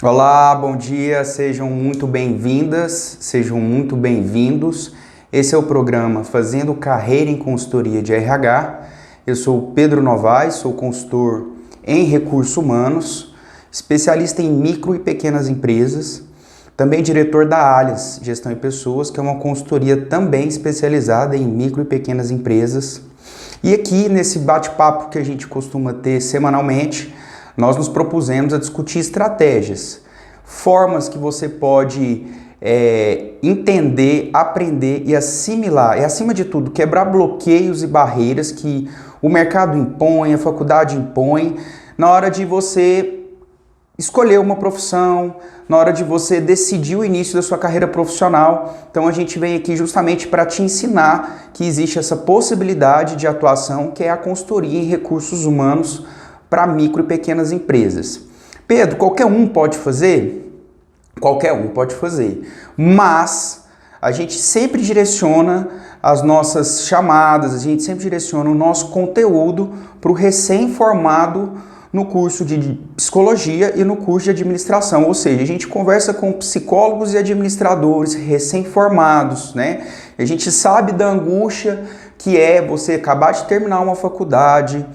Olá, bom dia, sejam muito bem-vindas, sejam muito bem-vindos. Esse é o programa Fazendo Carreira em Consultoria de RH. Eu sou o Pedro Novaes, sou consultor em recursos humanos, especialista em micro e pequenas empresas, também diretor da Allianz Gestão e Pessoas, que é uma consultoria também especializada em micro e pequenas empresas. E aqui nesse bate-papo que a gente costuma ter semanalmente, nós nos propusemos a discutir estratégias, formas que você pode entender, aprender e assimilar, e acima de tudo, quebrar bloqueios e barreiras que o mercado impõe, a faculdade impõe, na hora de você escolher uma profissão, na hora de você decidir o início da sua carreira profissional. Então a gente vem aqui justamente para te ensinar que existe essa possibilidade de atuação que é a consultoria em recursos humanos para micro e pequenas empresas. Pedro, qualquer um pode fazer? Qualquer um pode fazer, mas a gente sempre direciona as nossas chamadas, a gente sempre direciona o nosso conteúdo para o recém-formado no curso de psicologia e no curso de administração, ou seja, a gente conversa com psicólogos e administradores recém-formados, né? A gente sabe da angústia que é você acabar de terminar uma faculdade.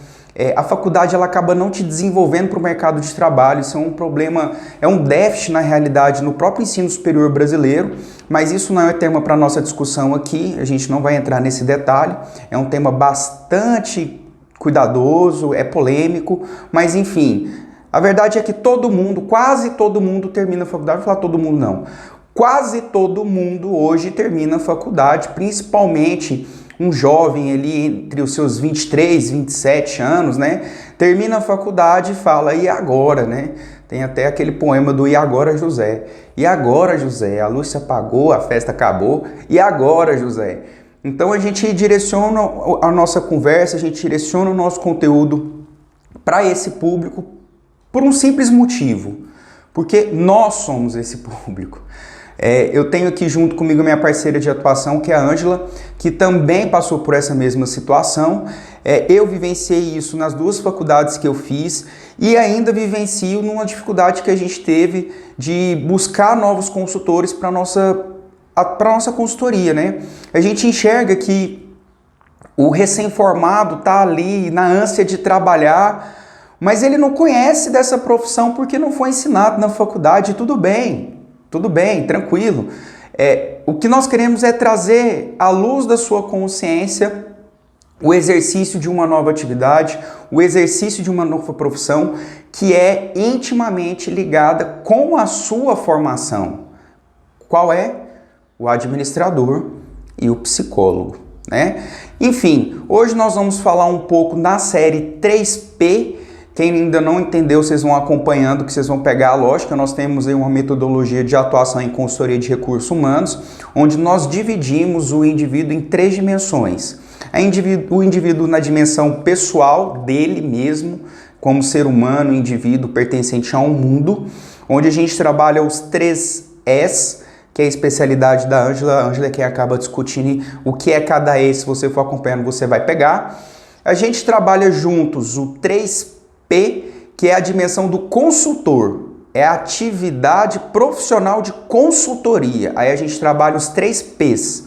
A faculdade ela acaba não te desenvolvendo para o mercado de trabalho, isso é um problema, é um déficit na realidade no próprio ensino superior brasileiro, mas isso não é tema para a nossa discussão aqui, a gente não vai entrar nesse detalhe, é um tema bastante cuidadoso, é polêmico, mas enfim, a verdade é que todo mundo, quase todo mundo termina a faculdade, não vou falar todo mundo não, quase todo mundo hoje termina a faculdade, principalmente um jovem ali entre os seus 23, 27 anos, né? Termina a faculdade e fala, e agora, né? Tem até aquele poema do E agora, José? E agora, José? A luz se apagou, a festa acabou. E agora, José? Então a gente direciona a nossa conversa, a gente direciona o nosso conteúdo para esse público por um simples motivo. Porque nós somos esse público. Eu tenho aqui junto comigo minha parceira de atuação, que é a Ângela, que também passou por essa mesma situação. Eu vivenciei isso nas duas faculdades que eu fiz e ainda vivencio numa dificuldade que a gente teve de buscar novos consultores para a nossa consultoria, né? A gente enxerga que o recém-formado está ali na ânsia de trabalhar, mas ele não conhece dessa profissão porque não foi ensinado na faculdade. Tudo bem, tranquilo. O que nós queremos é trazer à luz da sua consciência o exercício de uma nova atividade, o exercício de uma nova profissão que é intimamente ligada com a sua formação. Qual é? O administrador e o psicólogo, né? Enfim, hoje nós vamos falar um pouco na série 3P. Quem ainda não entendeu, vocês vão acompanhando, que vocês vão pegar a lógica. Nós temos aí uma metodologia de atuação em consultoria de recursos humanos, onde nós dividimos o indivíduo em 3 dimensões. O indivíduo na dimensão pessoal dele mesmo, como ser humano, indivíduo pertencente a um mundo, onde a gente trabalha os 3 Es, que é a especialidade da Ângela. A Ângela é quem acaba discutindo o que é cada E. Se você for acompanhando, você vai pegar. A gente trabalha juntos o 3P, que é a dimensão do consultor, é a atividade profissional de consultoria. Aí a gente trabalha os 3 Ps.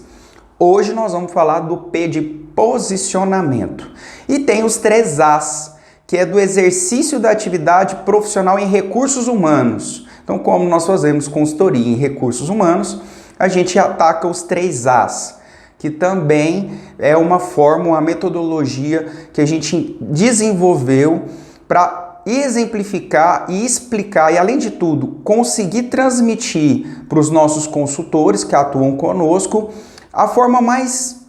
Hoje nós vamos falar do P de posicionamento. E tem os 3 As, que é do exercício da atividade profissional em recursos humanos. Então, como nós fazemos consultoria em recursos humanos, a gente ataca os 3 As, que também é uma forma, uma metodologia que a gente desenvolveu para exemplificar e explicar e, além de tudo, conseguir transmitir para os nossos consultores que atuam conosco a forma mais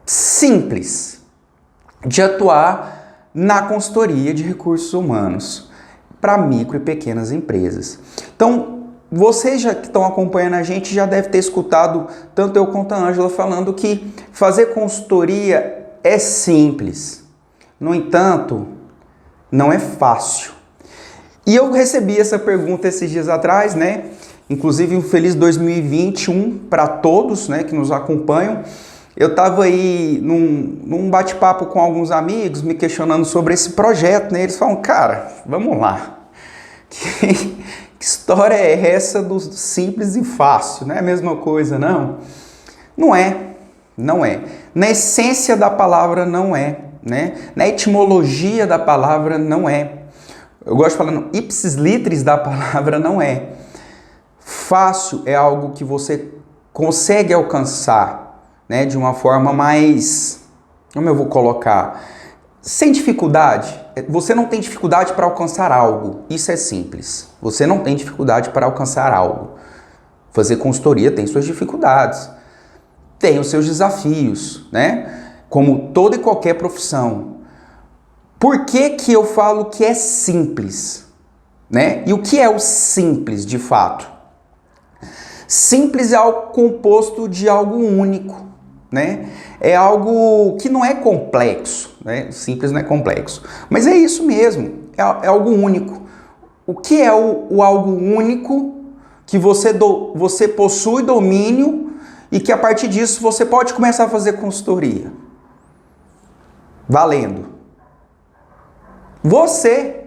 simples de atuar na consultoria de recursos humanos para micro e pequenas empresas. Então, vocês já que estão acompanhando a gente já devem ter escutado tanto eu quanto a Ângela falando que fazer consultoria é simples. No entanto, não é fácil. E eu recebi essa pergunta esses dias atrás, né? Inclusive um feliz 2021 para todos, né, que nos acompanham. Eu estava aí num bate-papo com alguns amigos me questionando sobre esse projeto, né? Eles falam, cara, vamos lá. Que história é essa do simples e fácil? Não é a mesma coisa, não? Não é, não é. Na essência da palavra não é, né? Na etimologia da palavra não é. Eu gosto de falar no ipsis literis da palavra não é. Fácil é algo que você consegue alcançar, né, de uma forma mais, como eu vou colocar, sem dificuldade. Você não tem dificuldade para alcançar algo, isso é simples. Você não tem dificuldade para alcançar algo. Fazer consultoria tem suas dificuldades, tem os seus desafios, né? Como toda e qualquer profissão. Por que que eu falo que é simples, né? E o que é o simples de fato? Simples é algo composto de algo único, né? É algo que não é complexo, né? Simples não é complexo, mas é isso mesmo, é algo único. O que é o algo único que você possui domínio e que a partir disso você pode começar a fazer consultoria? Valendo. Você,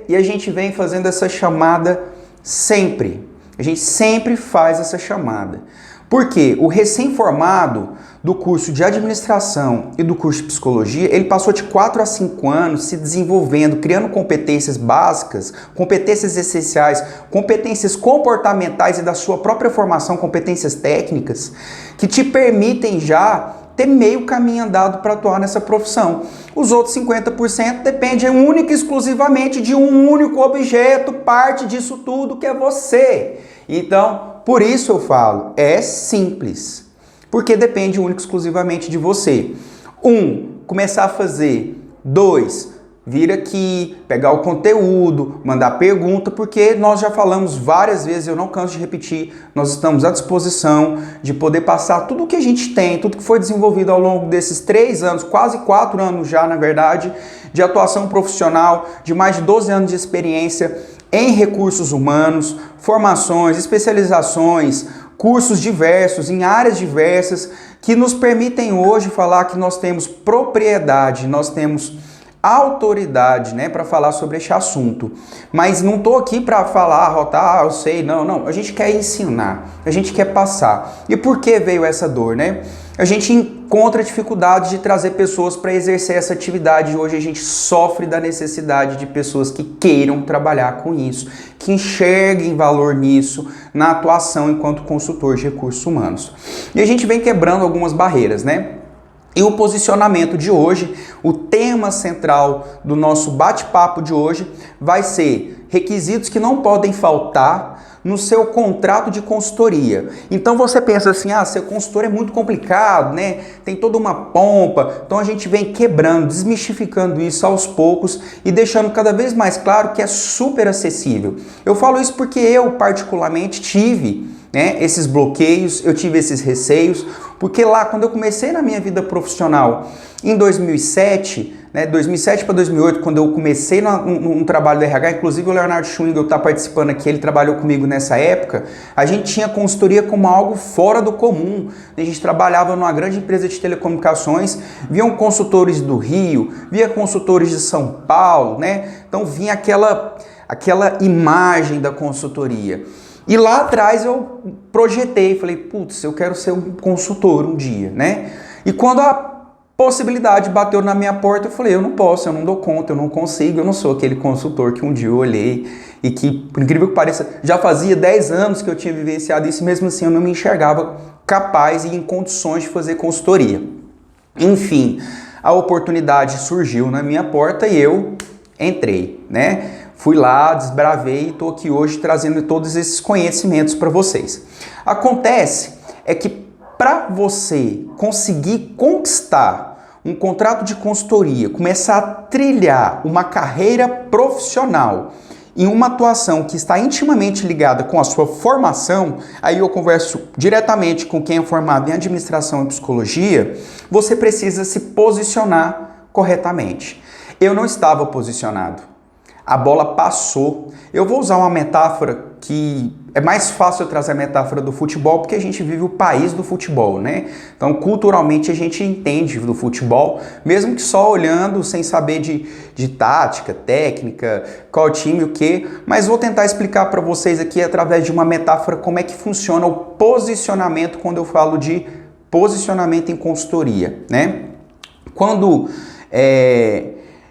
e a gente vem fazendo essa chamada sempre. A gente sempre faz essa chamada. Porque o recém-formado do curso de administração e do curso de psicologia, ele passou de 4 a 5 anos se desenvolvendo, criando competências básicas, competências essenciais, competências comportamentais e da sua própria formação, competências técnicas, que te permitem já ter meio caminho andado para atuar nessa profissão. Os outros 50% dependem única e exclusivamente de um único objeto, parte disso tudo que é você. Então, por isso eu falo, é simples, porque depende única e exclusivamente de você. 1, começar a fazer. 2, vir aqui, pegar o conteúdo, mandar pergunta, porque nós já falamos várias vezes, eu não canso de repetir, nós estamos à disposição de poder passar tudo o que a gente tem, tudo que foi desenvolvido ao longo desses 3 anos, quase 4 anos já, na verdade, de atuação profissional, de mais de 12 anos de experiência em recursos humanos, formações, especializações, cursos diversos, em áreas diversas, que nos permitem hoje falar que nós temos propriedade, nós temos autoridade, né, para falar sobre este assunto. Mas não estou aqui para falar, rotar, eu sei, não. A gente quer ensinar, a gente quer passar. E por que veio essa dor, né? A gente encontra dificuldade de trazer pessoas para exercer essa atividade. Hoje a gente sofre da necessidade de pessoas que queiram trabalhar com isso, que enxerguem valor nisso, na atuação enquanto consultor de recursos humanos. E a gente vem quebrando algumas barreiras, né? E o posicionamento de hoje, o tema central do nosso bate-papo de hoje vai ser requisitos que não podem faltar no seu contrato de consultoria. Então você pensa assim, ser consultor é muito complicado, né? Tem toda uma pompa. Então a gente vem quebrando, desmistificando isso aos poucos e deixando cada vez mais claro que é super acessível. Eu falo isso porque eu particularmente tive, né, esses bloqueios, eu tive esses receios, porque lá quando eu comecei na minha vida profissional em 2007, né, 2007 para 2008, quando eu comecei num trabalho do RH, inclusive o Leonardo Schwingel está participando aqui, ele trabalhou comigo nessa época, a gente tinha consultoria como algo fora do comum. A gente trabalhava numa grande empresa de telecomunicações, vinham consultores do Rio, via consultores de São Paulo, né? Então vinha aquela imagem da consultoria. E lá atrás eu projetei, falei, putz, eu quero ser um consultor um dia, né? E quando a possibilidade bateu na minha porta, eu falei, eu não posso, eu não dou conta, eu não consigo, eu não sou aquele consultor que um dia eu olhei e que, por incrível que pareça, já fazia 10 anos que eu tinha vivenciado isso, e mesmo assim eu não me enxergava capaz e em condições de fazer consultoria. Enfim, a oportunidade surgiu na minha porta e eu entrei, né? Fui lá, desbravei e estou aqui hoje trazendo todos esses conhecimentos para vocês. Acontece é que para você conseguir conquistar um contrato de consultoria, começar a trilhar uma carreira profissional em uma atuação que está intimamente ligada com a sua formação, aí eu converso diretamente com quem é formado em administração e psicologia, você precisa se posicionar corretamente. Eu não estava posicionado. A bola passou. Eu vou usar uma metáfora que é mais fácil eu trazer a metáfora do futebol porque a gente vive o país do futebol, né? Então, culturalmente, a gente entende do futebol, mesmo que só olhando, sem saber de tática, técnica, qual time, o quê. Mas vou tentar explicar para vocês aqui, através de uma metáfora, como é que funciona o posicionamento quando eu falo de posicionamento em consultoria, né?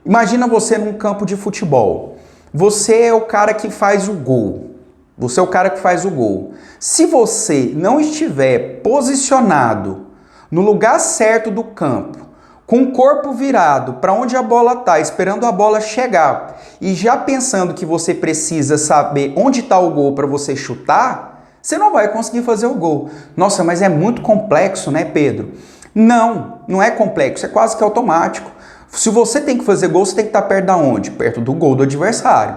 Imagina você num campo de futebol. Você é o cara que faz o gol. Você é o cara que faz o gol. Se você não estiver posicionado no lugar certo do campo, com o corpo virado para onde a bola está, esperando a bola chegar e já pensando que você precisa saber onde está o gol para você chutar, você não vai conseguir fazer o gol. Nossa, mas é muito complexo, né, Pedro? Não, não é complexo, é quase que automático. Se você tem que fazer gol, você tem que estar perto da onde? Perto do gol do adversário.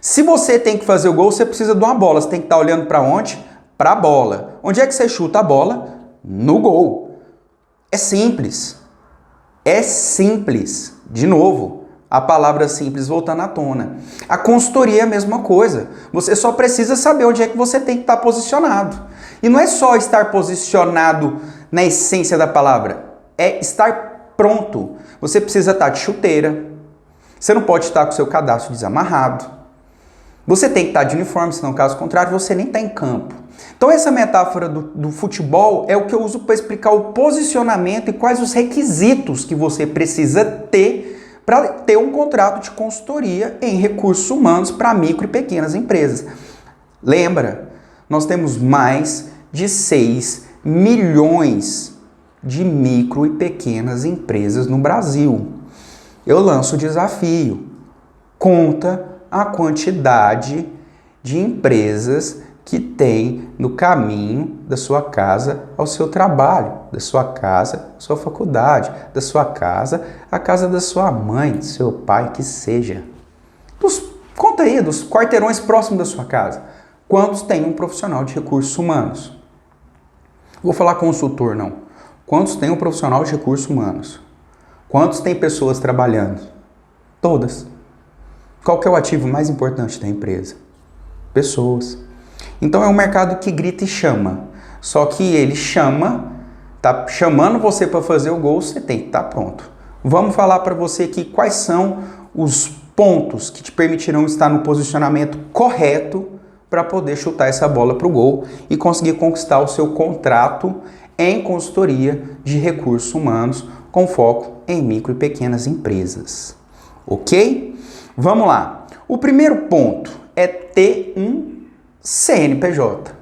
Se você tem que fazer o gol, você precisa de uma bola. Você tem que estar olhando para onde? Para a bola. Onde é que você chuta a bola? No gol. É simples. É simples. De novo, a palavra simples voltando à tona. A consultoria é a mesma coisa. Você só precisa saber onde é que você tem que estar posicionado. E não é só estar posicionado na essência da palavra. É estar pronto. Você precisa estar de chuteira. Você não pode estar com o seu cadastro desamarrado. Você tem que estar de uniforme, senão caso contrário você nem está em campo. Então essa metáfora do futebol é o que eu uso para explicar o posicionamento e quais os requisitos que você precisa ter para ter um contrato de consultoria em recursos humanos para micro e pequenas empresas. Lembra, nós temos mais de 6 milhões de micro e pequenas empresas no Brasil. Eu lanço o desafio. Conta a quantidade de empresas que tem no caminho da sua casa ao seu trabalho, da sua casa à sua faculdade, da sua casa à casa da sua mãe, do seu pai, que seja. Conta aí, dos quarteirões próximos da sua casa. Quantos tem um profissional de recursos humanos? Vou falar consultor, não. Quantos tem um profissional de recursos humanos? Quantos tem pessoas trabalhando? Todas. Qual que é o ativo mais importante da empresa? Pessoas. Então é um mercado que grita e chama. Só que ele tá chamando você para fazer o gol, você tem que estar pronto. Vamos falar para você aqui quais são os pontos que te permitirão estar no posicionamento correto para poder chutar essa bola para o gol e conseguir conquistar o seu contrato em consultoria de recursos humanos com foco em micro e pequenas empresas. Ok? Vamos lá. O primeiro ponto é ter um CNPJ.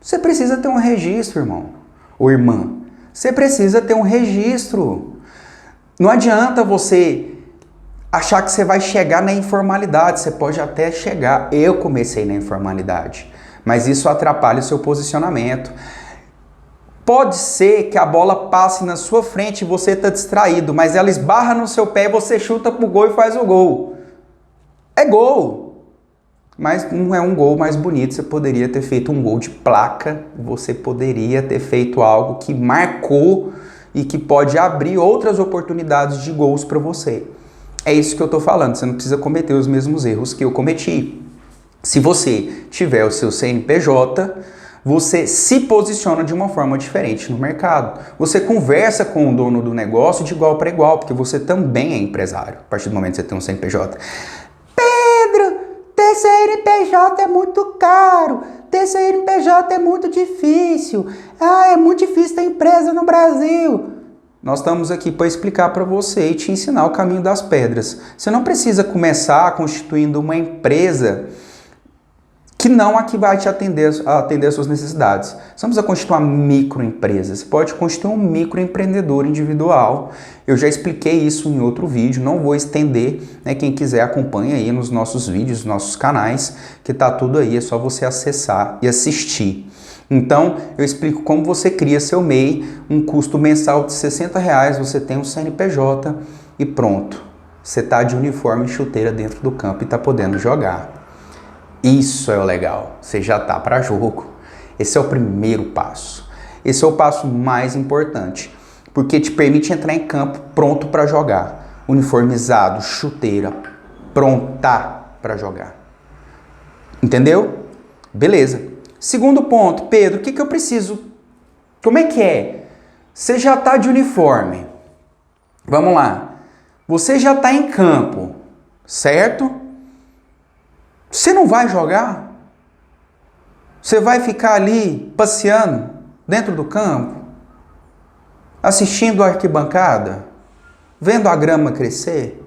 Você precisa ter um registro, irmão ou irmã. Você precisa ter um registro. Não adianta você achar que você vai chegar na informalidade. Você pode até chegar. Eu comecei na informalidade, mas isso atrapalha o seu posicionamento. Pode ser que a bola passe na sua frente e você está distraído, mas ela esbarra no seu pé e você chuta pro gol e faz o gol. É gol, mas não é um gol mais bonito. Você poderia ter feito um gol de placa, você poderia ter feito algo que marcou e que pode abrir outras oportunidades de gols para você. É isso que eu estou falando, você não precisa cometer os mesmos erros que eu cometi. Se você tiver o seu CNPJ, você se posiciona de uma forma diferente no mercado. Você conversa com o dono do negócio de igual para igual, porque você também é empresário, a partir do momento que você tem um CNPJ. Pedro, ter CNPJ é muito caro, ter CNPJ é muito difícil, é muito difícil ter empresa no Brasil. Nós estamos aqui para explicar para você e te ensinar o caminho das pedras. Você não precisa começar constituindo uma empresa que não aqui vai te atender as suas necessidades. Você não precisa constituir uma microempresa, você pode constituir um microempreendedor individual. Eu já expliquei isso em outro vídeo, não vou estender, né? Quem quiser acompanha aí nos nossos vídeos, nos nossos canais, que tá tudo aí, é só você acessar e assistir. Então, eu explico como você cria seu MEI, um custo mensal de R$60, você tem um CNPJ e pronto. Você tá de uniforme e chuteira dentro do campo e tá podendo jogar. Isso é o legal, você já tá para jogo. Esse é o primeiro passo. Esse é o passo mais importante, porque te permite entrar em campo pronto para jogar. Uniformizado, chuteira, pronta para jogar. Entendeu? Beleza. Segundo ponto, Pedro, o que eu preciso? Como é que é? Você já está de uniforme. Vamos lá. Você já está em campo, certo? Você não vai jogar? Você vai ficar ali passeando dentro do campo? Assistindo a arquibancada? Vendo a grama crescer?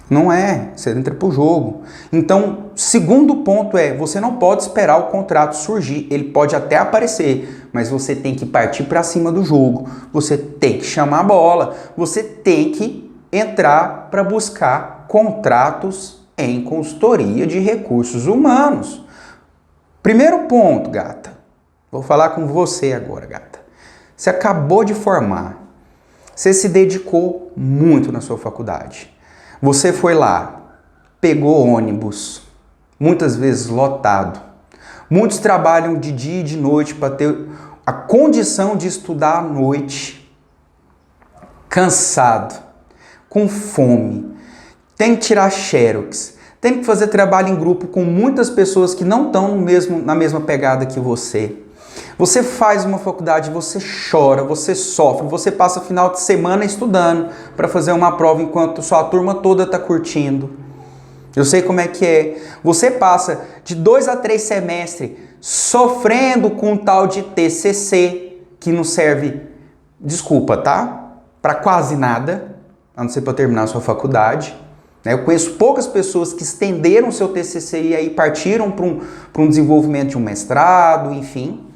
Não é, você entra pro jogo. Então, segundo ponto é, você não pode esperar o contrato surgir. Ele pode até aparecer, mas você tem que partir para cima do jogo. Você tem que chamar a bola. Você tem que entrar para buscar contratos em consultoria de recursos humanos. Primeiro ponto, gata. Vou falar com você agora, gata. Você acabou de formar. Você se dedicou muito na sua faculdade. Você foi lá, pegou ônibus, muitas vezes lotado. Muitos trabalham de dia e de noite para ter a condição de estudar à noite. Cansado, com fome, tem que tirar xerox, tem que fazer trabalho em grupo com muitas pessoas que não estão na mesma pegada que você. Você faz uma faculdade, você chora, você sofre, você passa o final de semana estudando para fazer uma prova enquanto sua turma toda está curtindo. Eu sei como é que é. Você passa de 2 a 3 semestres sofrendo com um tal de TCC que não serve, desculpa, tá? Para quase nada, a não ser para terminar a sua faculdade. Eu conheço poucas pessoas que estenderam seu TCC e aí partiram para um desenvolvimento de um mestrado, enfim,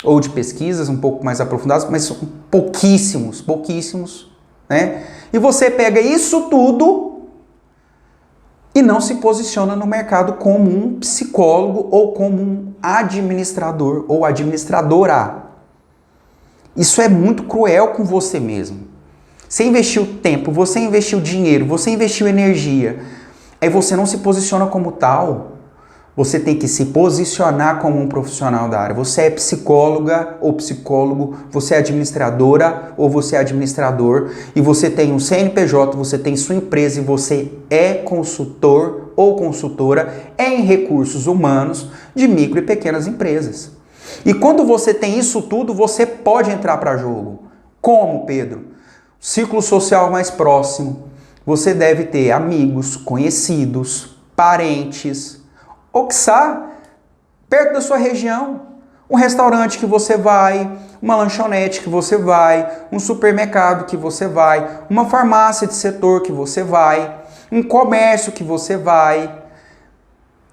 ou de pesquisas um pouco mais aprofundadas, mas são pouquíssimos, né? E você pega isso tudo e não se posiciona no mercado como um psicólogo ou como um administrador ou administradora. Isso é muito cruel com você mesmo. Você investiu tempo, você investiu dinheiro, você investiu energia, aí você não se posiciona como tal. Você tem que se posicionar como um profissional da área. Você é psicóloga ou psicólogo, você é administradora ou você é administrador, e você tem um CNPJ, você tem sua empresa e você é consultor ou consultora em recursos humanos de micro e pequenas empresas. E quando você tem isso tudo, você pode entrar para jogo. Como, Pedro? Ciclo social mais próximo. Você deve ter amigos, conhecidos, parentes, ou quiçá, perto da sua região, um restaurante que você vai, uma lanchonete que você vai, um supermercado que você vai, uma farmácia de setor que você vai, um comércio que você vai.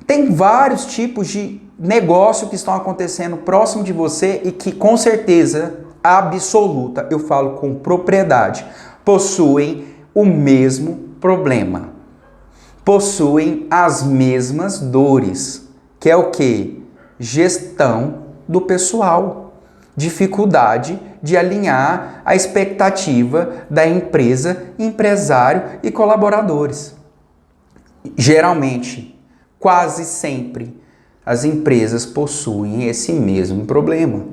Tem vários tipos de negócio que estão acontecendo próximo de você e que, com certeza absoluta, eu falo com propriedade, possuem o mesmo problema. Possuem as mesmas dores, que é o quê? Gestão do pessoal, dificuldade de alinhar a expectativa da empresa, empresário e colaboradores. Geralmente, quase sempre, as empresas possuem esse mesmo problema.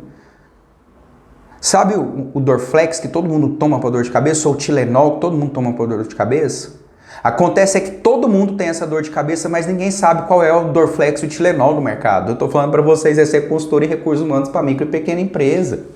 Sabe o Dorflex que todo mundo toma para dor de cabeça, ou o Tilenol que todo mundo toma para dor de cabeça? Acontece é que todo mundo tem essa dor de cabeça, mas ninguém sabe qual é o Dorflex e o Tilenol no mercado. Eu estou falando para vocês, é ser consultor em recursos humanos para micro e pequena empresa.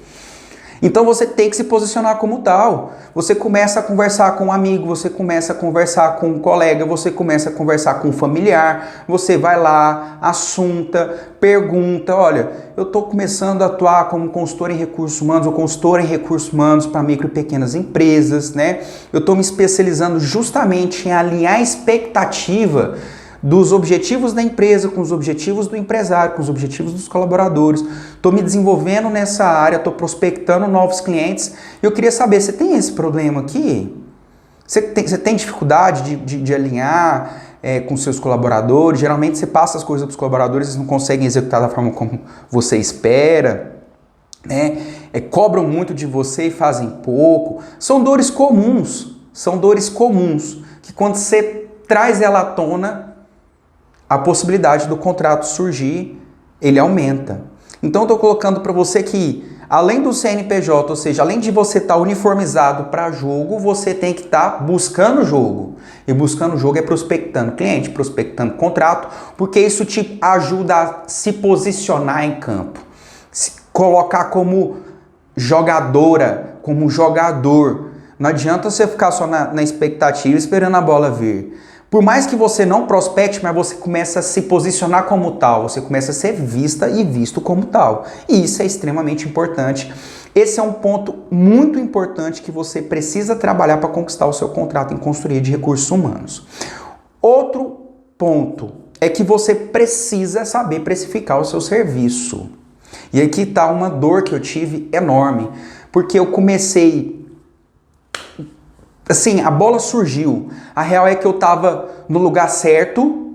Então você tem que se posicionar como tal. Você começa a conversar com um amigo, você começa a conversar com um colega, você começa a conversar com um familiar, você vai lá, assunta, pergunta, olha, eu estou começando a atuar como consultor em recursos humanos ou consultora em recursos humanos para micro e pequenas empresas, né? Eu estou me especializando justamente em alinhar a expectativa dos objetivos da empresa, com os objetivos do empresário, com os objetivos dos colaboradores. Estou me desenvolvendo nessa área, estou prospectando novos clientes. Eu queria saber, você tem esse problema aqui? Você tem dificuldade de alinhar com seus colaboradores? Geralmente você passa as coisas para os colaboradores, eles não conseguem executar da forma como você espera, né? Cobram muito de você e fazem pouco. São dores comuns que quando você traz ela à tona, a possibilidade do contrato surgir, ele aumenta. Então, eu estou colocando para você que, além do CNPJ, ou seja, além de você estar uniformizado para jogo, você tem que estar buscando jogo. E buscando jogo é prospectando cliente, prospectando contrato, porque isso te ajuda a se posicionar em campo, se colocar como jogadora, como jogador. Não adianta você ficar só na expectativa esperando a bola vir. Por mais que você não prospecte, mas você começa a se posicionar como tal, você começa a ser vista e visto como tal. E isso é extremamente importante. Esse é um ponto muito importante que você precisa trabalhar para conquistar o seu contrato em consultoria de recursos humanos. Outro ponto é que você precisa saber precificar o seu serviço. E aqui está uma dor que eu tive enorme, porque eu comecei... Assim, a bola surgiu. A real é que eu estava no lugar certo,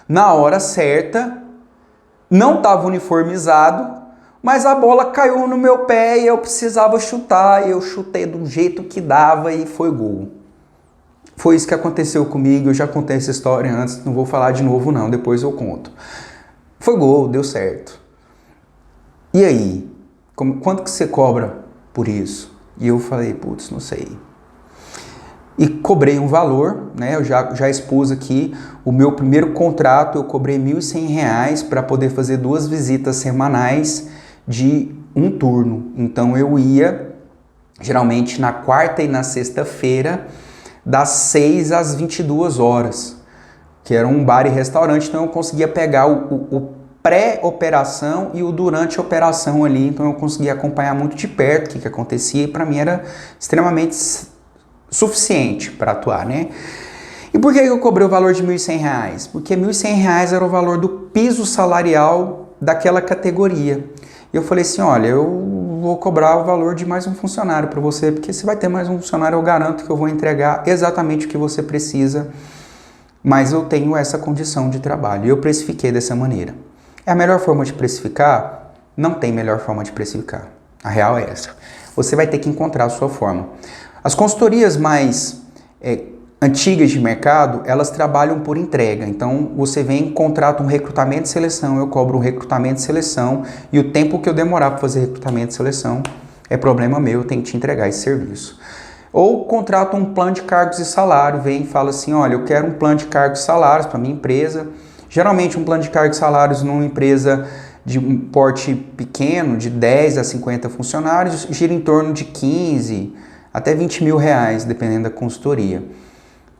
na hora certa, não estava uniformizado, mas a bola caiu no meu pé e eu precisava chutar, e eu chutei do jeito que dava e foi gol. Foi isso que aconteceu comigo, eu já contei essa história antes, não vou falar de novo não, depois eu conto. Foi gol, deu certo. E aí? Quanto que você cobra por isso? E eu falei, putz, não sei. E cobrei um valor, né? Eu já expus aqui o meu primeiro contrato, eu cobrei R$ 1.100 para poder fazer 2 visitas semanais de um turno. Então eu ia geralmente na quarta e na sexta-feira, das 6 às 22 horas, que era um bar e restaurante, então eu conseguia pegar o pré-operação e o durante a operação ali, então eu conseguia acompanhar muito de perto o que acontecia e para mim era extremamente suficiente para atuar, né? E por que eu cobrei o valor de R$ 1.100? Porque R$ 1.100 era o valor do piso salarial daquela categoria. E eu falei assim, olha, eu vou cobrar o valor de mais um funcionário para você, porque se vai ter mais um funcionário, eu garanto que eu vou entregar exatamente o que você precisa, mas eu tenho essa condição de trabalho. E eu precifiquei dessa maneira. É a melhor forma de precificar? Não tem melhor forma de precificar. A real é essa. Você vai ter que encontrar a sua forma. As consultorias mais antigas de mercado, elas trabalham por entrega. Então, você vem, contrata um recrutamento e seleção, eu cobro um recrutamento e seleção, e o tempo que eu demorar para fazer recrutamento e seleção é problema meu, eu tenho que te entregar esse serviço. Ou contrata um plano de cargos e salário, vem e fala assim, olha, eu quero um plano de cargos e salários para minha empresa. Geralmente, um plano de cargos e salários numa empresa de um porte pequeno, de 10 a 50 funcionários, gira em torno de 15 até 20 mil reais, dependendo da consultoria.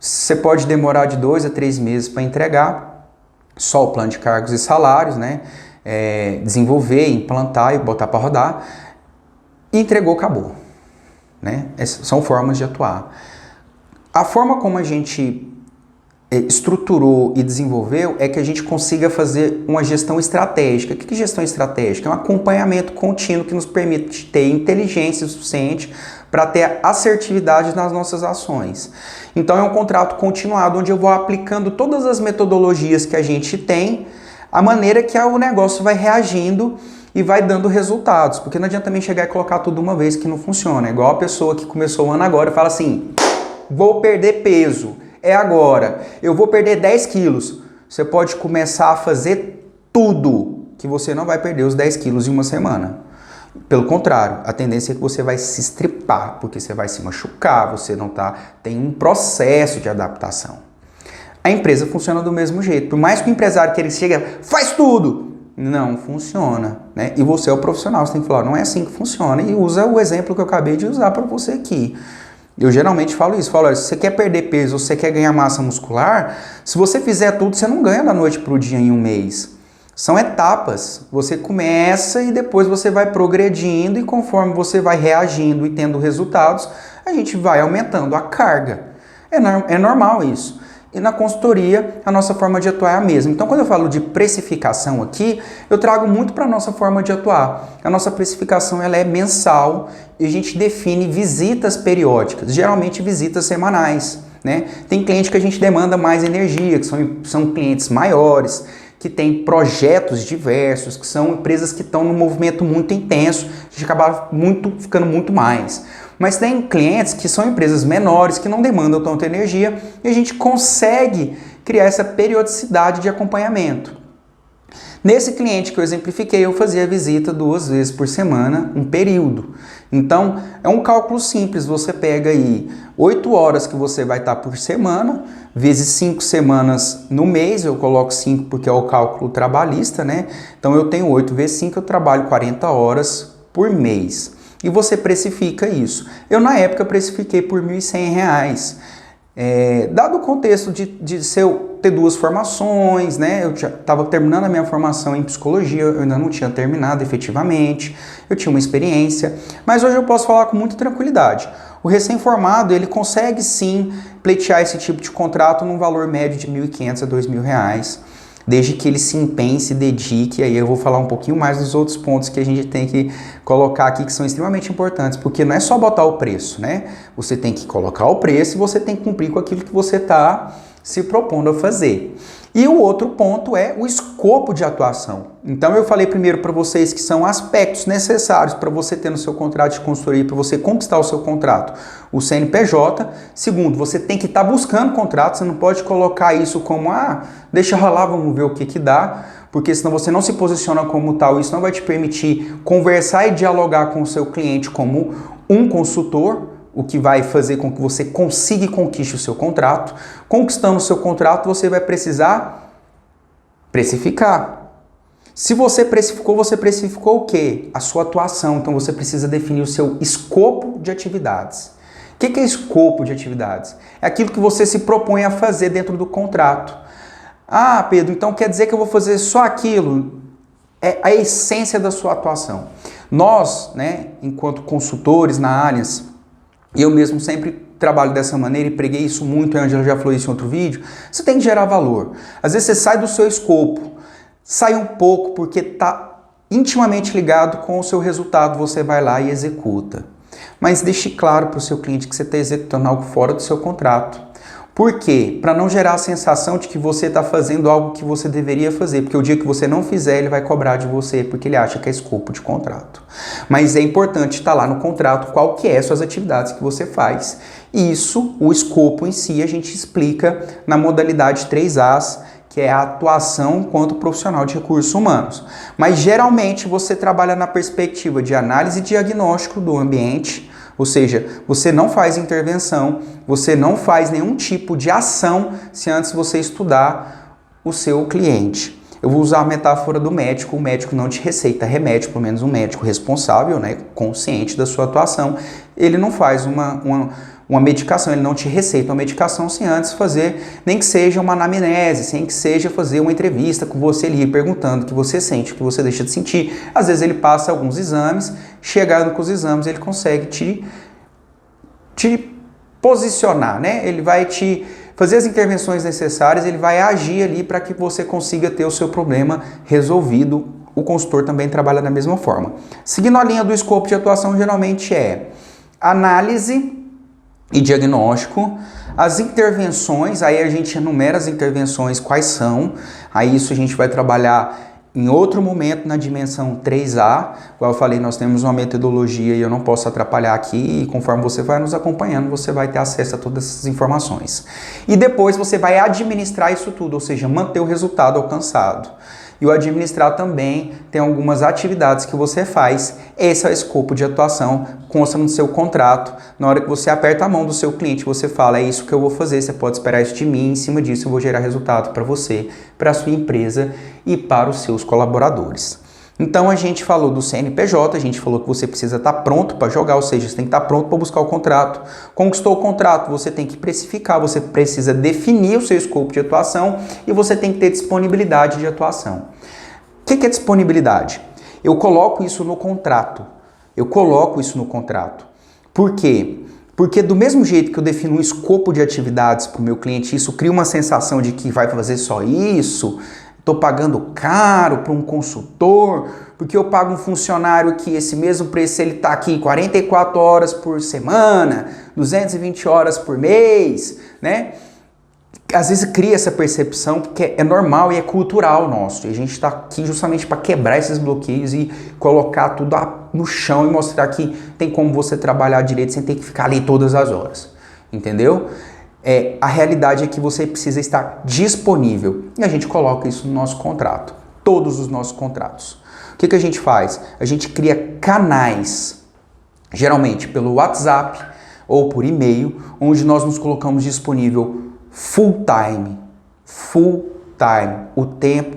Você pode demorar de 2 a 3 meses para entregar só o plano de cargos e salários, né? Desenvolver, implantar e botar para rodar. E entregou, acabou. Né? Essas são formas de atuar. A forma como a gente estruturou e desenvolveu é que a gente consiga fazer uma gestão estratégica. O que é gestão estratégica? É um acompanhamento contínuo que nos permite ter inteligência suficiente para ter assertividade nas nossas ações. Então é um contrato continuado onde eu vou aplicando todas as metodologias que a gente tem, a maneira que o negócio vai reagindo e vai dando resultados, porque não adianta também chegar e colocar tudo uma vez que não funciona. É igual a pessoa que começou o ano agora e fala assim, vou perder peso, é agora, eu vou perder 10 quilos. Você pode começar a fazer tudo que você não vai perder os 10 quilos em uma semana. Pelo contrário, a tendência é que você vai se estripar, porque você vai se machucar, você não tem um processo de adaptação. A empresa funciona do mesmo jeito. Por mais que o empresário que ele chega, faz tudo, não funciona, né? E você é o profissional, você tem que falar, não é assim que funciona, e usa o exemplo que eu acabei de usar para você aqui. Eu geralmente falo isso, falo, olha, se você quer perder peso ou você quer ganhar massa muscular, se você fizer tudo, você não ganha da noite para o dia em um mês. São etapas, você começa e depois você vai progredindo e conforme você vai reagindo e tendo resultados, a gente vai aumentando a carga. É normal isso. E na consultoria, a nossa forma de atuar é a mesma. Então, quando eu falo de precificação aqui, eu trago muito para a nossa forma de atuar. A nossa precificação ela é mensal e a gente define visitas periódicas, geralmente visitas semanais. Né? Tem cliente que a gente demanda mais energia, que são clientes maiores, que tem projetos diversos, que são empresas que estão num movimento muito intenso, a gente acaba ficando muito mais. Mas tem clientes que são empresas menores, que não demandam tanta energia, e a gente consegue criar essa periodicidade de acompanhamento. Nesse cliente que eu exemplifiquei, eu fazia visita 2 vezes por semana, um período. Então, é um cálculo simples, você pega aí 8 horas que você vai estar por semana, vezes 5 semanas no mês, eu coloco 5 porque é o cálculo trabalhista, né? Então, eu tenho 8 vezes 5, eu trabalho 40 horas por mês. E você precifica isso. Eu, na época, precifiquei por R$ 1.100. Dado o contexto de ter 2 formações, né? Eu estava terminando a minha formação em psicologia, eu ainda não tinha terminado efetivamente, eu tinha uma experiência, mas hoje eu posso falar com muita tranquilidade. O recém-formado, ele consegue sim pleitear esse tipo de contrato num valor médio de R$ 1.500 a R$ 2.000, desde que ele se empenhe, se dedique. Aí eu vou falar um pouquinho mais dos outros pontos que a gente tem que colocar aqui, que são extremamente importantes, porque não é só botar o preço, né? Você tem que colocar o preço e você tem que cumprir com aquilo que você está se propondo a fazer. E o outro ponto é o escopo de atuação. Então eu falei primeiro para vocês que são aspectos necessários para você ter no seu contrato de consultoria, para você conquistar o seu contrato, o CNPJ. Segundo, você tem que estar buscando contrato, você não pode colocar isso como, deixa rolar, vamos ver o que dá, porque senão você não se posiciona como tal, isso não vai te permitir conversar e dialogar com o seu cliente como um consultor, o que vai fazer com que você consiga e conquiste o seu contrato. Conquistando o seu contrato, você vai precisar precificar. Se você precificou o quê? A sua atuação. Então você precisa definir o seu escopo de atividades. O que é escopo de atividades? É aquilo que você se propõe a fazer dentro do contrato. Pedro, então quer dizer que eu vou fazer só aquilo? É a essência da sua atuação. Nós, né, enquanto consultores na Allianz, eu mesmo sempre trabalho dessa maneira e preguei isso muito, a Angela já falou isso em outro vídeo, você tem que gerar valor. Às vezes você sai do seu escopo, sai um pouco porque está intimamente ligado com o seu resultado, você vai lá e executa. Mas deixe claro para o seu cliente que você está executando algo fora do seu contrato. Por quê? Para não gerar a sensação de que você está fazendo algo que você deveria fazer, porque o dia que você não fizer, ele vai cobrar de você, porque ele acha que é escopo de contrato. Mas é importante estar lá no contrato qual que é suas atividades que você faz. Isso, o escopo em si, a gente explica na modalidade 3As, que é a atuação enquanto profissional de recursos humanos. Mas geralmente você trabalha na perspectiva de análise e diagnóstico do ambiente, ou seja, você não faz intervenção, você não faz nenhum tipo de ação se antes você estudar o seu cliente. Eu vou usar a metáfora do médico, o médico não te receita remédio, pelo menos um médico responsável, né, consciente da sua atuação, ele não faz uma medicação, ele não te receita uma medicação sem antes fazer, nem que seja uma anamnese, sem que seja fazer uma entrevista com você ali, perguntando o que você sente, o que você deixa de sentir. Às vezes ele passa alguns exames, chegando com os exames ele consegue te posicionar, né? Ele vai te fazer as intervenções necessárias, ele vai agir ali para que você consiga ter o seu problema resolvido. O consultor também trabalha da mesma forma. Seguindo a linha do escopo de atuação, geralmente é análise e diagnóstico. As intervenções, aí a gente enumera as intervenções, quais são, aí isso a gente vai trabalhar em outro momento na dimensão 3A, como eu falei, nós temos uma metodologia e eu não posso atrapalhar aqui, e conforme você vai nos acompanhando, você vai ter acesso a todas essas informações. E depois você vai administrar isso tudo, ou seja, manter o resultado alcançado. E o administrar também tem algumas atividades que você faz. Esse é o escopo de atuação, consta no seu contrato. Na hora que você aperta a mão do seu cliente, você fala, é isso que eu vou fazer, você pode esperar isso de mim, em cima disso eu vou gerar resultado para você, para a sua empresa e para os seus colaboradores. Então a gente falou do CNPJ, a gente falou que você precisa estar pronto para jogar, ou seja, você tem que estar pronto para buscar o contrato. Conquistou o contrato, você tem que precificar, você precisa definir o seu escopo de atuação e você tem que ter disponibilidade de atuação. O que é disponibilidade? Eu coloco isso no contrato. Por quê? Porque do mesmo jeito que eu defino um escopo de atividades para o meu cliente, isso cria uma sensação de que vai fazer só isso, estou pagando caro para um consultor, porque eu pago um funcionário que esse mesmo preço ele está aqui 44 horas por semana, 220 horas por mês, né? Às vezes cria essa percepção porque é normal e é cultural nosso. E a gente está aqui justamente para quebrar esses bloqueios e colocar tudo no chão e mostrar que tem como você trabalhar direito sem ter que ficar ali todas as horas. Entendeu? A realidade é que você precisa estar disponível. E a gente coloca isso no nosso contrato. todos os nossos contratos. O que a gente faz? A gente cria canais, geralmente pelo WhatsApp ou por e-mail, onde nós nos colocamos disponível full time, o tempo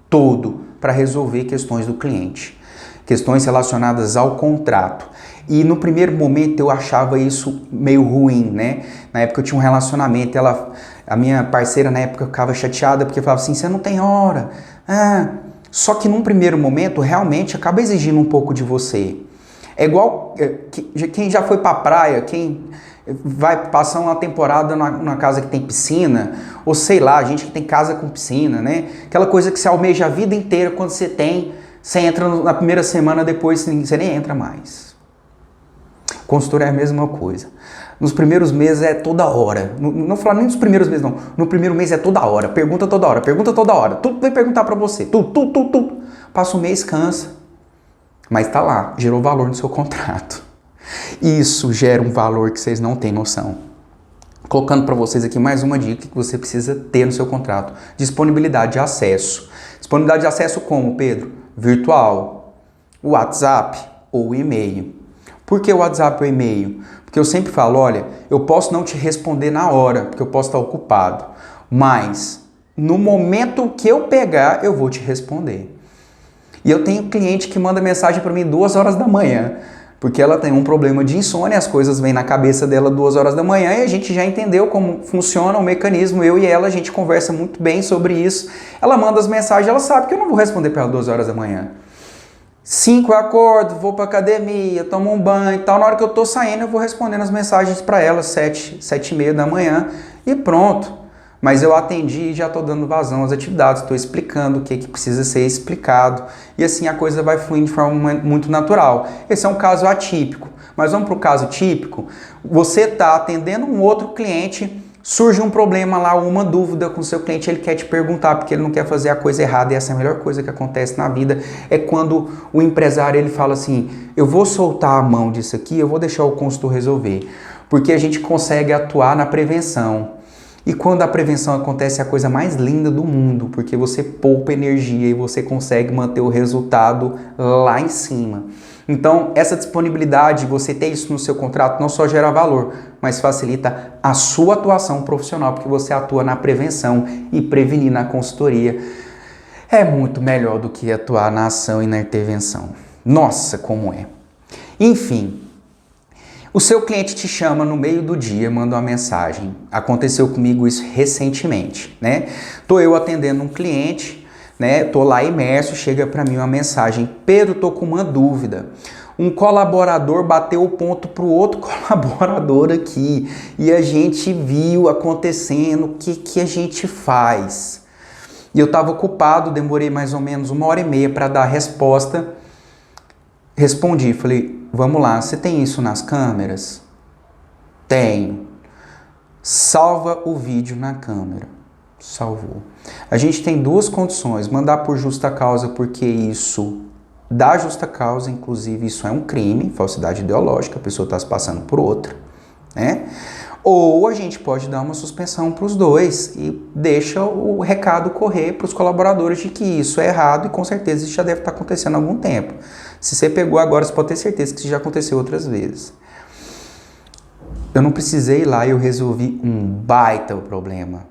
todo, para resolver questões do cliente, questões relacionadas ao contrato. E no primeiro momento eu achava isso meio ruim, né? Na época eu tinha um relacionamento, a minha parceira na época ficava chateada porque falava assim, você não tem hora. Só que num primeiro momento realmente acaba exigindo um pouco de você. É igual quem já foi pra praia, quem vai passar uma temporada numa casa que tem piscina, ou sei lá, gente que tem casa com piscina, né? Aquela coisa que você almeja a vida inteira, quando você tem, você entra na primeira semana, depois você nem entra mais. Consultoria é a mesma coisa. Nos primeiros meses é toda hora. Não falar nem dos primeiros meses, não. No primeiro mês é toda hora. Pergunta toda hora. Tudo vai perguntar pra você. Tudo. Passa um mês, cansa. Mas tá lá, gerou valor no seu contrato. Isso gera um valor que vocês não têm noção. Colocando para vocês aqui mais uma dica que você precisa ter no seu contrato. Disponibilidade de acesso. Disponibilidade de acesso como, Pedro? Virtual, WhatsApp ou e-mail. Por que o WhatsApp ou e-mail? Porque eu sempre falo, olha, eu posso não te responder na hora, porque eu posso estar ocupado. Mas, no momento que eu pegar, eu vou te responder. E eu tenho cliente que manda mensagem para mim 2 horas da manhã, porque ela tem um problema de insônia, as coisas vêm na cabeça dela 2 horas da manhã e a gente já entendeu como funciona o mecanismo, eu e ela, a gente conversa muito bem sobre isso. Ela manda as mensagens, ela sabe que eu não vou responder para ela 2 horas da manhã. 5 eu acordo, vou para academia, tomo um banho e tal, na hora que eu tô saindo eu vou respondendo as mensagens para ela, 7h30 da manhã e pronto. Mas eu atendi e já estou dando vazão às atividades, estou explicando o que precisa ser explicado e assim a coisa vai fluindo de forma muito natural. Esse é um caso atípico, mas vamos para o caso típico. Você está atendendo um outro cliente, surge um problema lá, uma dúvida com o seu cliente, ele quer te perguntar porque ele não quer fazer a coisa errada e essa é a melhor coisa que acontece na vida, é quando o empresário ele fala assim, eu vou soltar a mão disso aqui, eu vou deixar o consultor resolver, porque a gente consegue atuar na prevenção. E quando a prevenção acontece, é a coisa mais linda do mundo, porque você poupa energia e você consegue manter o resultado lá em cima. Então, essa disponibilidade, você ter isso no seu contrato, não só gera valor, mas facilita a sua atuação profissional, porque você atua na prevenção e prevenir na consultoria é muito melhor do que atuar na ação e na intervenção. Nossa, como é! Enfim. O seu cliente te chama no meio do dia, manda uma mensagem. Aconteceu comigo isso recentemente, né? Tô eu atendendo um cliente, né? Tô lá imerso, chega para mim uma mensagem. Pedro, tô com uma dúvida. Um colaborador bateu o ponto pro outro colaborador aqui e a gente viu acontecendo. O que a gente faz? E eu tava ocupado, demorei mais ou menos 1h30 para dar a resposta. Respondi, falei, vamos lá, você tem isso nas câmeras? Tenho. Salva o vídeo na câmera. Salvou. A gente tem 2 condições, mandar por justa causa, porque isso dá justa causa, inclusive isso é um crime, falsidade ideológica, a pessoa está se passando por outra, né? Ou a gente pode dar uma suspensão para os 2 e deixa o recado correr para os colaboradores de que isso é errado e com certeza isso já deve estar acontecendo há algum tempo. Se você pegou agora, você pode ter certeza que isso já aconteceu outras vezes. Eu não precisei ir lá e eu resolvi um baita problema.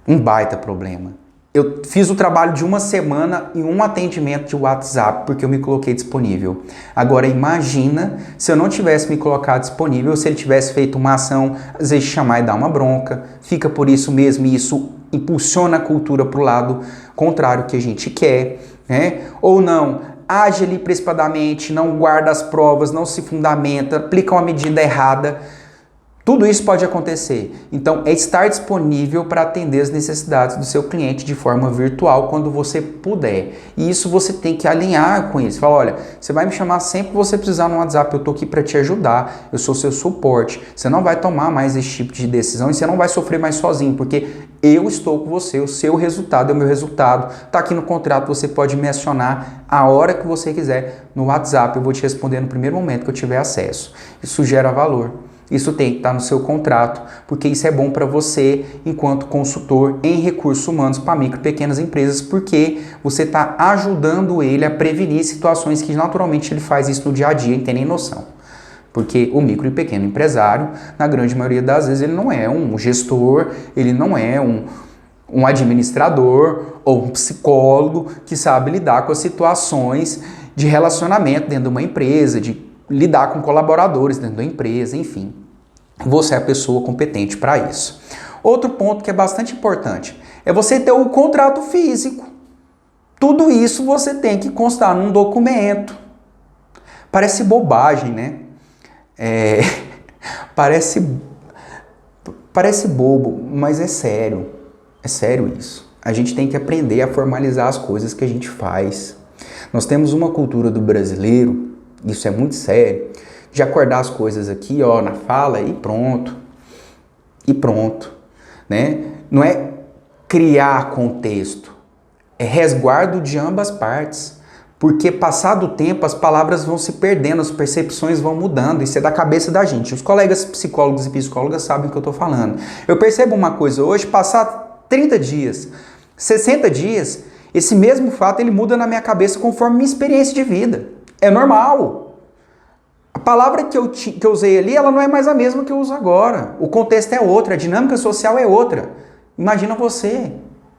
Um baita problema. Eu fiz o trabalho de 1 semana em um atendimento de WhatsApp, porque eu me coloquei disponível. Agora imagina se eu não tivesse me colocado disponível, se ele tivesse feito uma ação, às vezes chamar e dar uma bronca, fica por isso mesmo e isso impulsiona a cultura para o lado contrário que a gente quer, né? Ou não, age ali precipisadamente, não guarda as provas, não se fundamenta, aplica uma medida errada. Tudo isso pode acontecer. Então, é estar disponível para atender as necessidades do seu cliente de forma virtual quando você puder. E isso você tem que alinhar com isso. Fala, olha, você vai me chamar sempre que você precisar no WhatsApp, eu estou aqui para te ajudar, eu sou seu suporte. Você não vai tomar mais esse tipo de decisão e você não vai sofrer mais sozinho, porque eu estou com você, o seu resultado é o meu resultado. Está aqui no contrato, você pode me acionar a hora que você quiser no WhatsApp, eu vou te responder no primeiro momento que eu tiver acesso. Isso gera valor. Isso tem que estar no seu contrato, porque isso é bom para você enquanto consultor em recursos humanos para micro e pequenas empresas, porque você está ajudando ele a prevenir situações que naturalmente ele faz isso no dia a dia e tem nem noção. Porque o micro e pequeno empresário, na grande maioria das vezes, ele não é um gestor, ele não é um administrador ou um psicólogo que sabe lidar com as situações de relacionamento dentro de uma empresa, de lidar com colaboradores dentro da empresa, enfim. Você é a pessoa competente para isso. Outro ponto que é bastante importante é você ter o contrato físico. Tudo isso você tem que constar num documento. Parece bobagem, né? Parece bobo, mas é sério. É sério isso. A gente tem que aprender a formalizar as coisas que a gente faz. Nós temos uma cultura do brasileiro, isso é muito sério, de acordar as coisas aqui, ó, na fala e pronto. E pronto, né? Não é criar contexto, é resguardo de ambas partes. Porque passado o tempo as palavras vão se perdendo, as percepções vão mudando, isso é da cabeça da gente. Os colegas psicólogos e psicólogas sabem o que eu estou falando. Eu percebo uma coisa hoje, passar 30 dias, 60 dias, esse mesmo fato ele muda na minha cabeça conforme minha experiência de vida. É normal. A palavra que eu usei ali, ela não é mais a mesma que eu uso agora. O contexto é outro, a dinâmica social é outra. Imagina você,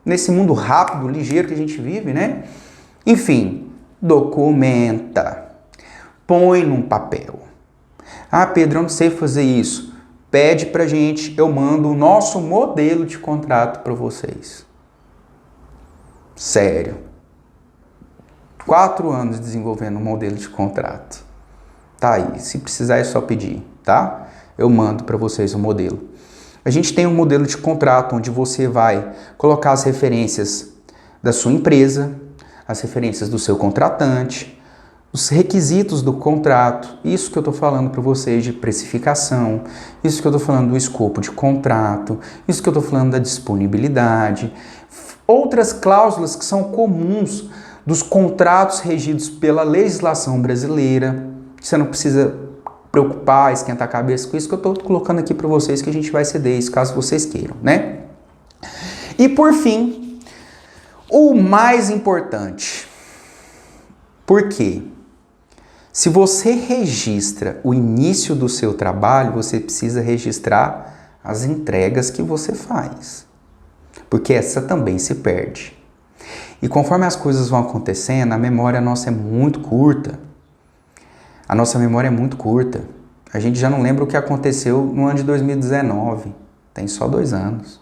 nesse mundo rápido, ligeiro que a gente vive, né? Enfim, documenta. Põe num papel. Ah, Pedro, eu não sei fazer isso. Pede pra gente, eu mando o nosso modelo de contrato para vocês. Sério. 4 anos desenvolvendo um modelo de contrato. Tá aí, se precisar é só pedir, tá? Eu mando para vocês o modelo. A gente tem um modelo de contrato onde você vai colocar as referências da sua empresa, as referências do seu contratante, os requisitos do contrato, isso que eu estou falando para vocês de precificação, isso que eu estou falando do escopo de contrato, isso que eu estou falando da disponibilidade, outras cláusulas que são comuns dos contratos regidos pela legislação brasileira. Você não precisa preocupar, esquentar a cabeça com isso que eu estou colocando aqui para vocês, que a gente vai ceder isso caso vocês queiram, né? E por fim, o mais importante. Por quê? Se você registra o início do seu trabalho, você precisa registrar as entregas que você faz. Porque essa também se perde. E conforme as coisas vão acontecendo, a memória nossa é muito curta. A nossa memória é muito curta. A gente já não lembra o que aconteceu no ano de 2019. Tem só 2 anos.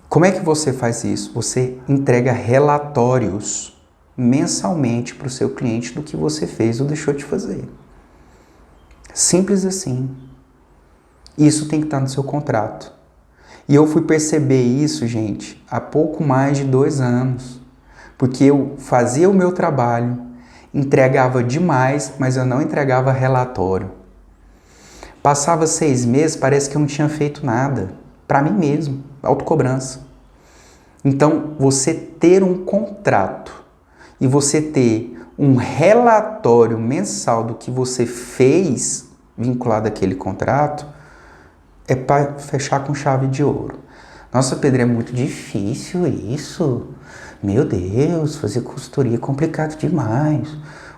Como é que você faz isso? Você entrega relatórios mensalmente para o seu cliente do que você fez ou deixou de fazer. Simples assim. Isso tem que estar no seu contrato. E eu fui perceber isso, gente, há pouco mais de 2 anos. Porque eu fazia o meu trabalho, entregava demais, mas eu não entregava relatório. Passava 6 meses, parece que eu não tinha feito nada. Para mim mesmo, autocobrança. Então, você ter um contrato e você ter um relatório mensal do que você fez vinculado àquele contrato, é para fechar com chave de ouro. Nossa, Pedro, é muito difícil isso. Meu Deus, fazer consultoria é complicado demais.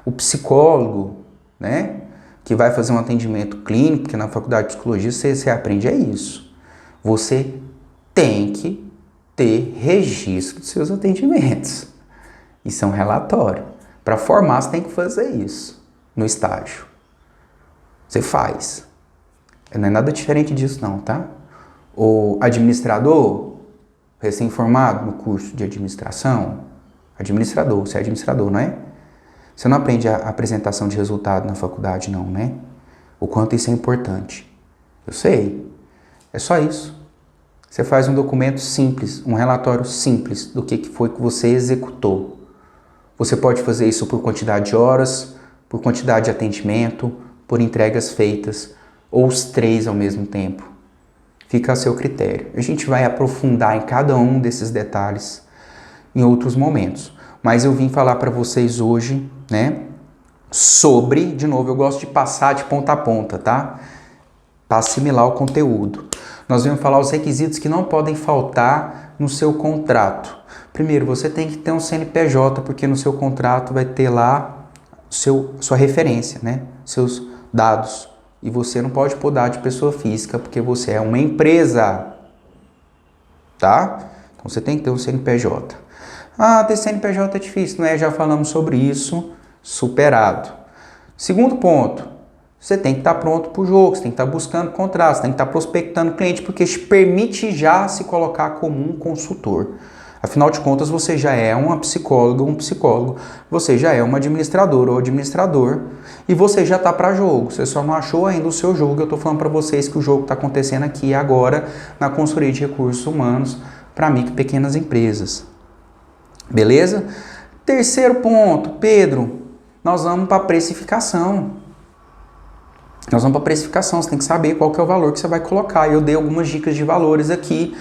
O psicólogo, né, que vai fazer um atendimento clínico, porque na faculdade de psicologia você aprende é isso. Você tem que ter registro dos seus atendimentos. Isso é um relatório. Para formar, você tem que fazer isso no estágio. Você faz. Não é nada diferente disso não, tá? O administrador, recém-formado no curso de administração, administrador, você é administrador, não é? Você não aprende a apresentação de resultado na faculdade não, né? O quanto isso é importante. Eu sei. É só isso. Você faz um documento simples, um relatório simples do que foi que você executou. Você pode fazer isso por quantidade de horas, por quantidade de atendimento, por entregas feitas, ou os 3 ao mesmo tempo. Fica a seu critério. A gente vai aprofundar em cada um desses detalhes em outros momentos. Mas eu vim falar para vocês hoje, né, sobre, de novo, eu gosto de passar de ponta a ponta, tá? Para assimilar o conteúdo. Nós vamos falar os requisitos que não podem faltar no seu contrato. Primeiro, você tem que ter um CNPJ, porque no seu contrato vai ter lá sua referência, né? Seus dados. E você não pode pôr dado de pessoa física, porque você é uma empresa. Tá? Então você tem que ter um CNPJ. Ah, ter CNPJ é difícil, não é? Já falamos sobre isso, superado. Segundo ponto, você tem que estar pronto para o jogo, você tem que estar buscando contratos, você tem que estar prospectando cliente, porque te permite já se colocar como um consultor. Afinal de contas, você já é uma psicóloga, um psicólogo, você já é uma administradora ou administrador e você já está para jogo. Você só não achou ainda o seu jogo. Eu estou falando para vocês que o jogo está acontecendo aqui agora na consultoria de recursos humanos para micro e pequenas empresas. Beleza? Terceiro ponto, Pedro, nós vamos para a precificação. Nós vamos para a precificação, você tem que saber qual que é o valor que você vai colocar. Eu dei algumas dicas de valores aqui,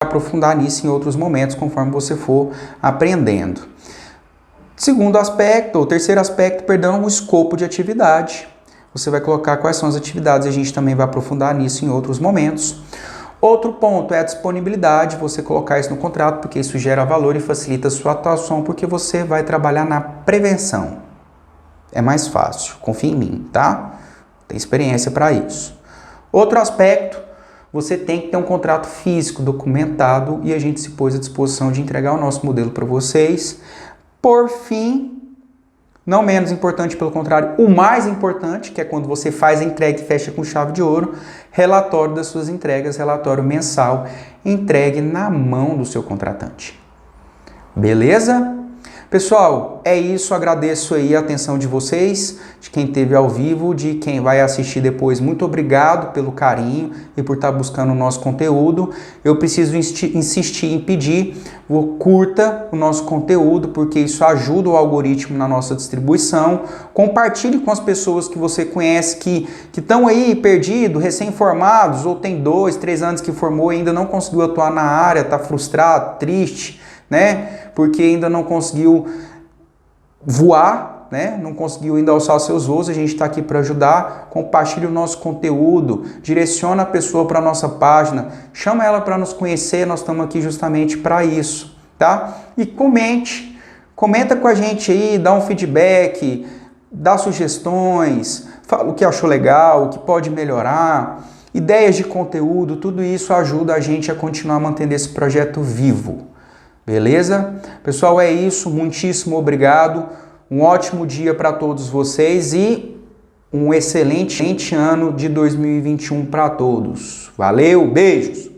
aprofundar nisso em outros momentos, conforme você for aprendendo. Segundo aspecto, ou terceiro aspecto, perdão, o escopo de atividade. Você vai colocar quais são as atividades, a gente também vai aprofundar nisso em outros momentos. Outro ponto é a disponibilidade, você colocar isso no contrato, porque isso gera valor e facilita a sua atuação, porque você vai trabalhar na prevenção. É mais fácil, confia em mim, tá? Tem experiência para isso. Outro aspecto, você tem que ter um contrato físico documentado e a gente se pôs à disposição de entregar o nosso modelo para vocês. Por fim, não menos importante, pelo contrário, o mais importante, que é quando você faz a entrega e fecha com chave de ouro, relatório das suas entregas, relatório mensal, entregue na mão do seu contratante. Beleza? Pessoal, é isso, agradeço aí a atenção de vocês, de quem esteve ao vivo, de quem vai assistir depois, muito obrigado pelo carinho e por estar buscando o nosso conteúdo. Eu preciso insistir em pedir, curta o nosso conteúdo, porque isso ajuda o algoritmo na nossa distribuição. Compartilhe com as pessoas que você conhece que estão aí perdidos, recém-formados, ou tem 2, 3 anos que formou e ainda não conseguiu atuar na área, está frustrado, triste, né? Porque ainda não conseguiu voar, né? Não conseguiu ainda alçar seus voos. A gente está aqui para ajudar. Compartilhe o nosso conteúdo, direciona a pessoa para a nossa página, chama ela para nos conhecer. Nós estamos aqui justamente para isso, tá? E comenta com a gente aí, dá um feedback, dá sugestões, fala o que achou legal, o que pode melhorar, ideias de conteúdo. Tudo isso ajuda a gente a continuar mantendo esse projeto vivo. Beleza? Pessoal, é isso. Muitíssimo obrigado. Um ótimo dia para todos vocês e um excelente ano de 2021 para todos. Valeu, beijos!